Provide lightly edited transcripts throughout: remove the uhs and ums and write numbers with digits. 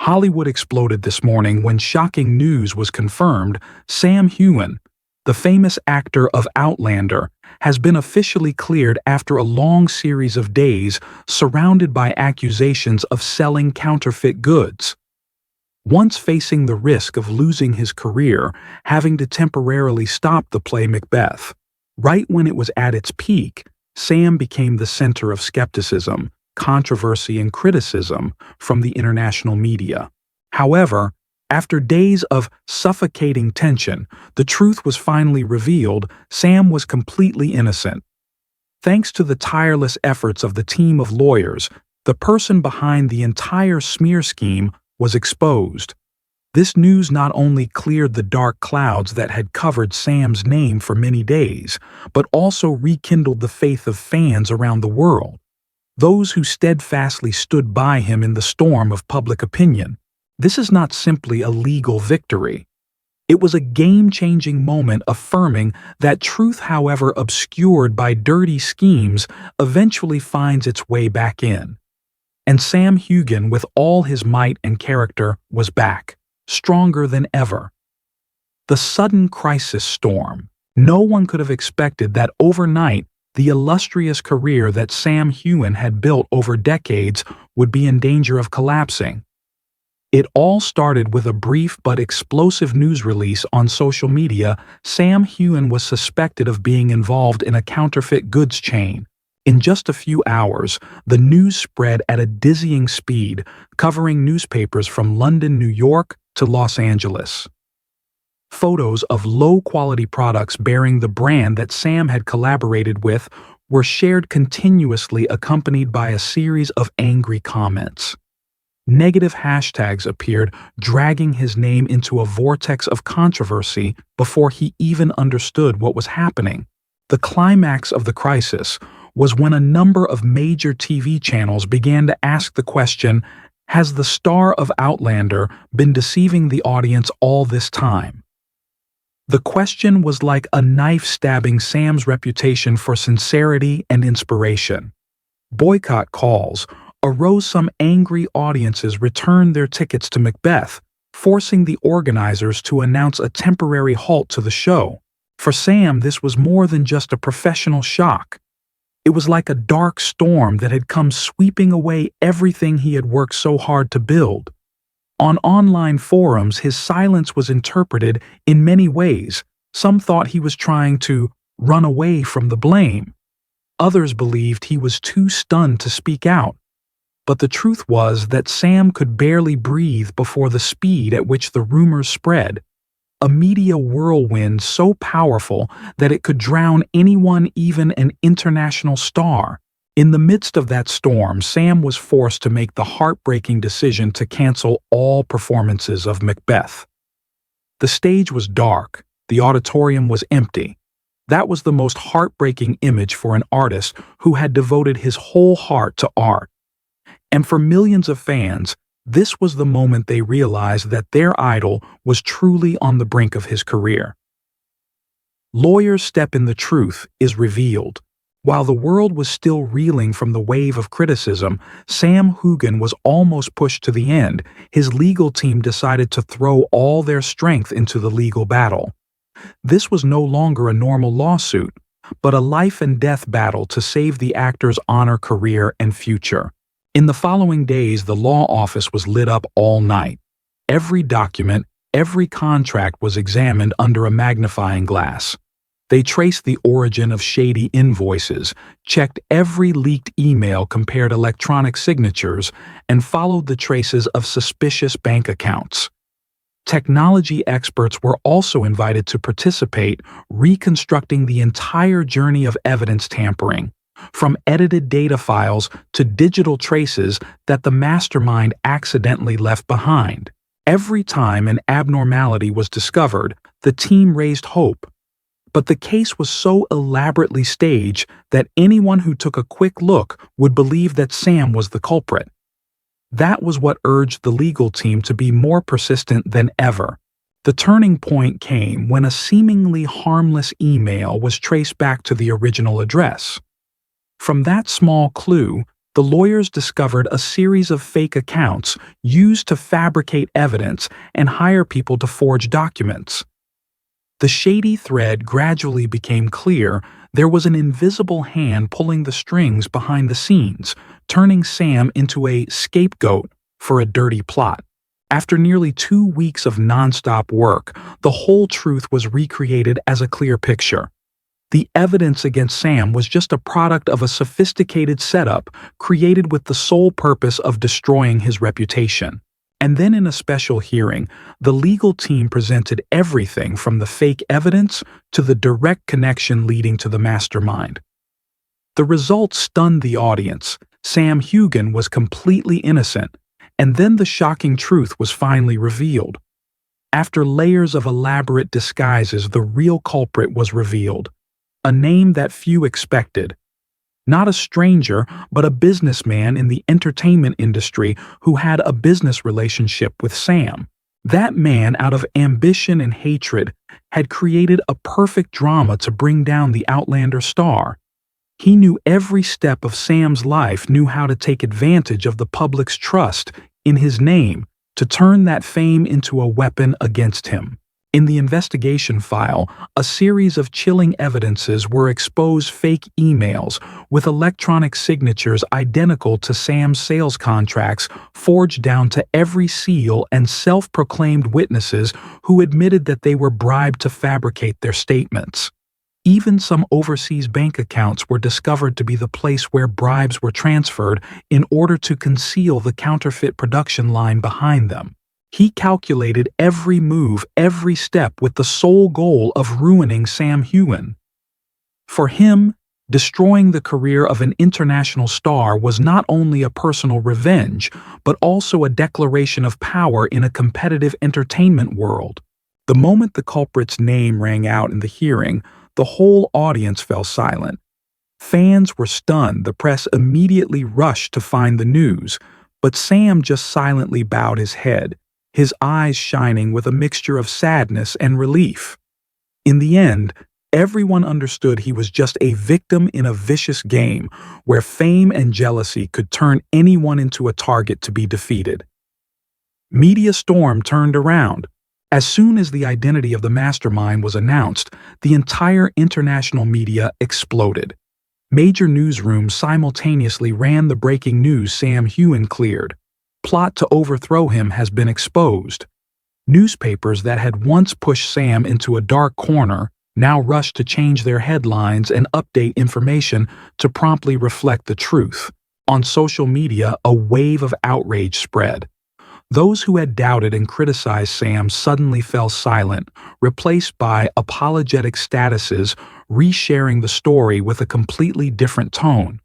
Hollywood exploded this morning when shocking news was confirmed. Sam Heughan, the famous actor of Outlander, has been officially cleared after a long series of days surrounded by accusations of selling counterfeit goods. Once facing the risk of losing his career, having to temporarily stop the play Macbeth. Right when it was at its peak, Sam became the center of skepticism, controversy, and criticism from the international media. However, after days of suffocating tension, the truth was finally revealed. Sam was completely innocent. Thanks to the tireless efforts of the team of lawyers, the person behind the entire smear scheme was exposed. This news not only cleared the dark clouds that had covered Sam's name for many days, but also rekindled the faith of fans around the world, those who steadfastly stood by him in the storm of public opinion. This is not simply a legal victory. It was a game-changing moment affirming that truth, however obscured by dirty schemes, eventually finds its way back in. And Sam Heughan, with all his might and character, was back, stronger than ever. The sudden crisis storm. No one could have expected that overnight the illustrious career that Sam Heughan had built over decades would be in danger of collapsing. It all started with a brief but explosive news release on social media. Sam Heughan was suspected of being involved in a counterfeit goods chain. In just a few hours, the news spread at a dizzying speed, covering newspapers from London, New York, to Los Angeles. Photos of low-quality products bearing the brand that Sam had collaborated with were shared continuously, accompanied by a series of angry comments. Negative hashtags appeared, dragging his name into a vortex of controversy before he even understood what was happening. The climax of the crisis was when a number of major TV channels began to ask the question, has the star of Outlander been deceiving the audience all this time? The question was like a knife stabbing Sam's reputation for sincerity and inspiration. Boycott calls arose. Some angry audiences returned their tickets to Macbeth, forcing the organizers to announce a temporary halt to the show. For Sam, this was more than just a professional shock. It was like a dark storm that had come sweeping away everything he had worked so hard to build. On online forums, his silence was interpreted in many ways. Some thought he was trying to run away from the blame. Others believed he was too stunned to speak out. But the truth was that Sam could barely breathe before the speed at which the rumors spread. A media whirlwind so powerful that it could drown anyone, even an international star. In the midst of that storm, Sam was forced to make the heartbreaking decision to cancel all performances of Macbeth. The stage was dark, the auditorium was empty. That was the most heartbreaking image for an artist who had devoted his whole heart to art. And for millions of fans, this was the moment they realized that their idol was truly on the brink of his career. Lawyers step in. The truth is revealed. While the world was still reeling from the wave of criticism, Sam Heughan was almost pushed to the end. His legal team decided to throw all their strength into the legal battle. This was no longer a normal lawsuit, but a life-and-death battle to save the actor's honor, career, and future. In the following days, the law office was lit up all night. Every document, every contract was examined under a magnifying glass. They traced the origin of shady invoices, checked every leaked email, compared electronic signatures, and followed the traces of suspicious bank accounts. Technology experts were also invited to participate, reconstructing the entire journey of evidence tampering, from edited data files to digital traces that the mastermind accidentally left behind. Every time an abnormality was discovered, the team raised hope. But the case was so elaborately staged that anyone who took a quick look would believe that Sam was the culprit. That was what urged the legal team to be more persistent than ever. The turning point came when a seemingly harmless email was traced back to the original address. From that small clue, the lawyers discovered a series of fake accounts used to fabricate evidence and hire people to forge documents. The shady thread gradually became clear. There was an invisible hand pulling the strings behind the scenes, turning Sam into a scapegoat for a dirty plot. After nearly 2 weeks of nonstop work, the whole truth was recreated as a clear picture. The evidence against Sam was just a product of a sophisticated setup created with the sole purpose of destroying his reputation. And then in a special hearing, the legal team presented everything from the fake evidence to the direct connection leading to the mastermind. The results stunned the audience. Sam Heughan was completely innocent, and then the shocking truth was finally revealed. After layers of elaborate disguises, the real culprit was revealed. A name that few expected. Not a stranger, but a businessman in the entertainment industry who had a business relationship with Sam. That man, out of ambition and hatred, had created a perfect drama to bring down the Outlander star. He knew every step of Sam's life, knew how to take advantage of the public's trust in his name to turn that fame into a weapon against him. In the investigation file, a series of chilling evidences were exposed: fake emails with electronic signatures identical to Sam's sales contracts, forged down to every seal, and self-proclaimed witnesses who admitted that they were bribed to fabricate their statements. Even some overseas bank accounts were discovered to be the place where bribes were transferred in order to conceal the counterfeit production line behind them. He calculated every move, every step, with the sole goal of ruining Sam Heughan. For him, destroying the career of an international star was not only a personal revenge, but also a declaration of power in a competitive entertainment world. The moment the culprit's name rang out in the hearing, the whole audience fell silent. Fans were stunned. The press immediately rushed to find the news, but Sam just silently bowed his head, his eyes shining with a mixture of sadness and relief. In the end, everyone understood he was just a victim in a vicious game where fame and jealousy could turn anyone into a target to be defeated. Media storm turned around. As soon as the identity of the mastermind was announced, the entire international media exploded. Major newsrooms simultaneously ran the breaking news: Sam Heughan cleared. Plot to overthrow him has been exposed. Newspapers that had once pushed Sam into a dark corner now rushed to change their headlines and update information to promptly reflect the truth. On social media, a wave of outrage spread. Those who had doubted and criticized Sam suddenly fell silent, replaced by apologetic statuses resharing the story with a completely different tone.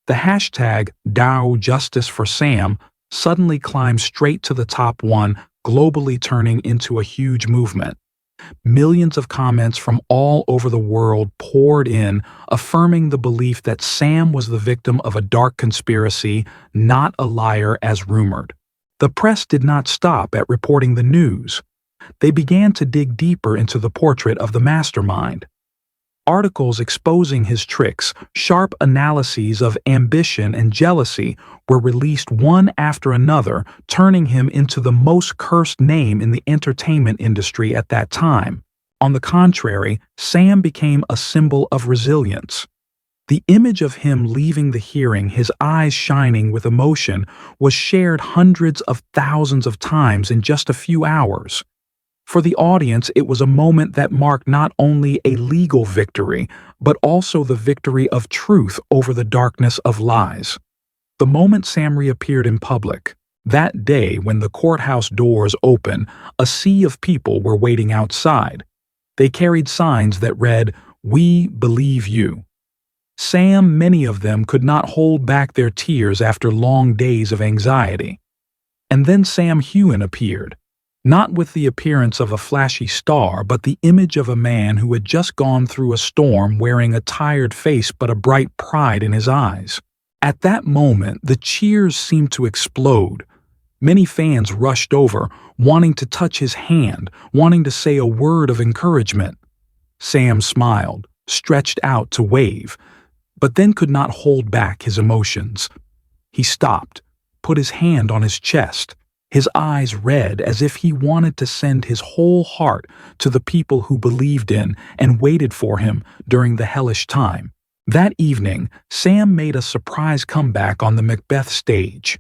The hashtag #DojusticeForSam suddenly climbed straight to the top one, globally turning into a huge movement. Millions of comments from all over the world poured in, affirming the belief that Sam was the victim of a dark conspiracy, not a liar as rumored. The press did not stop at reporting the news. They began to dig deeper into the portrait of the mastermind. Articles exposing his tricks, sharp analyses of ambition and jealousy were released one after another, turning him into the most cursed name in the entertainment industry at that time. On the contrary, Sam became a symbol of resilience. The image of him leaving the hearing, his eyes shining with emotion, was shared hundreds of thousands of times in just a few hours. For the audience, it was a moment that marked not only a legal victory, but also the victory of truth over the darkness of lies. The moment Sam reappeared in public, that day when the courthouse doors opened, a sea of people were waiting outside. They carried signs that read, "We believe you." Sam, many of them, could not hold back their tears after long days of anxiety. And then Sam Heughan appeared. Not with the appearance of a flashy star, but the image of a man who had just gone through a storm, wearing a tired face but a bright pride in his eyes. At that moment, the cheers seemed to explode. Many fans rushed over, wanting to touch his hand, wanting to say a word of encouragement. Sam smiled, stretched out to wave, but then could not hold back his emotions. He stopped, put his hand on his chest, his eyes red as if he wanted to send his whole heart to the people who believed in and waited for him during the hellish time. That evening, Sam made a surprise comeback on the Macbeth stage.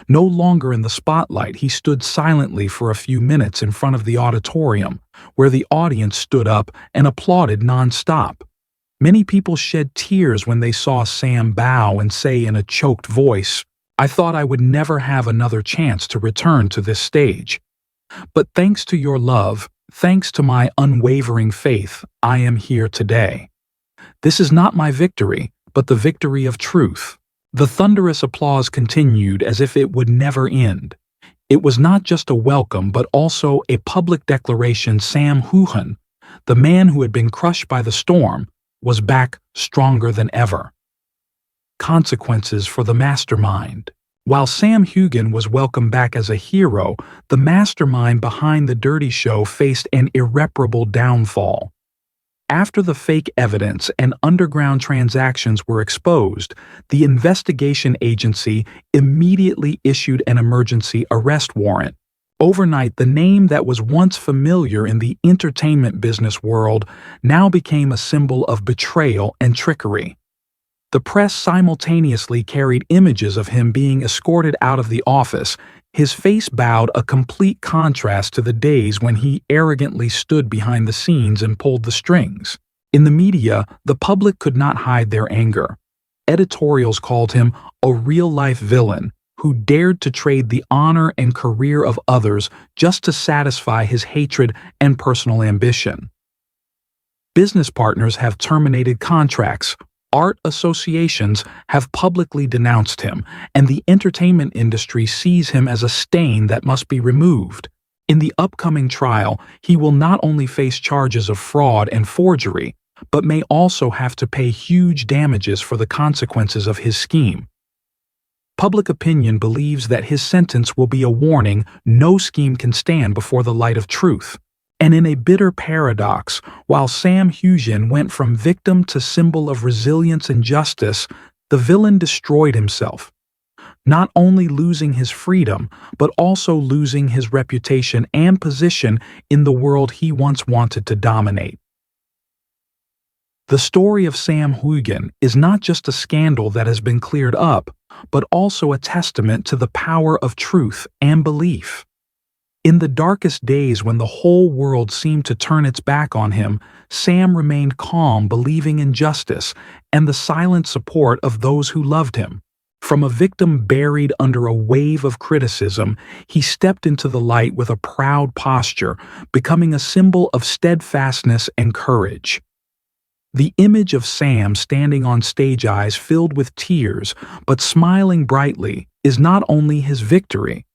No longer in the spotlight, he stood silently for a few minutes in front of the auditorium, where the audience stood up and applauded nonstop. Many people shed tears when they saw Sam bow and say in a choked voice, "I thought I would never have another chance to return to this stage. But thanks to your love, thanks to my unwavering faith, I am here today. This is not my victory, but the victory of truth." The thunderous applause continued as if it would never end. It was not just a welcome but also a public declaration. Sam Heughan, the man who had been crushed by the storm, was back stronger than ever. Consequences for the mastermind. While Sam Heughan was welcomed back as a hero, the mastermind behind the dirty show faced an irreparable downfall. After the fake evidence and underground transactions were exposed, the investigation agency immediately issued an emergency arrest warrant. Overnight, the name that was once familiar in the entertainment business world now became a symbol of betrayal and trickery. The press simultaneously carried images of him being escorted out of the office, his face bowed, a complete contrast to the days when he arrogantly stood behind the scenes and pulled the strings. In the media, the public could not hide their anger. Editorials called him a real-life villain who dared to trade the honor and career of others just to satisfy his hatred and personal ambition. Business partners have terminated contracts. Art associations have publicly denounced him, and the entertainment industry sees him as a stain that must be removed. In the upcoming trial, he will not only face charges of fraud and forgery, but may also have to pay huge damages for the consequences of his scheme. Public opinion believes that his sentence will be a warning no scheme can stand before the light of truth. And in a bitter paradox, while Sam Heughan went from victim to symbol of resilience and justice, the villain destroyed himself, not only losing his freedom, but also losing his reputation and position in the world he once wanted to dominate. The story of Sam Heughan is not just a scandal that has been cleared up, but also a testament to the power of truth and belief. In the darkest days when the whole world seemed to turn its back on him, Sam remained calm, believing in justice and the silent support of those who loved him. From a victim buried under a wave of criticism, he stepped into the light with a proud posture, becoming a symbol of steadfastness and courage. The image of Sam standing on stage, eyes filled with tears but smiling brightly, is not only his victory.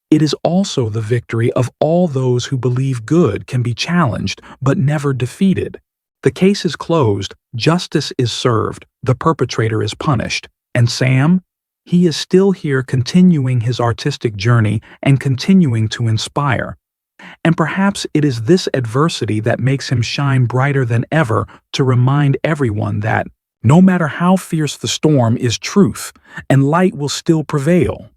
It is also the victory of all those who believe good can be challenged but never defeated. The case is closed, justice is served, the perpetrator is punished, and Sam? He is still here, continuing his artistic journey and continuing to inspire. And perhaps it is this adversity that makes him shine brighter than ever, to remind everyone that no matter how fierce the storm is truth, and light will still prevail.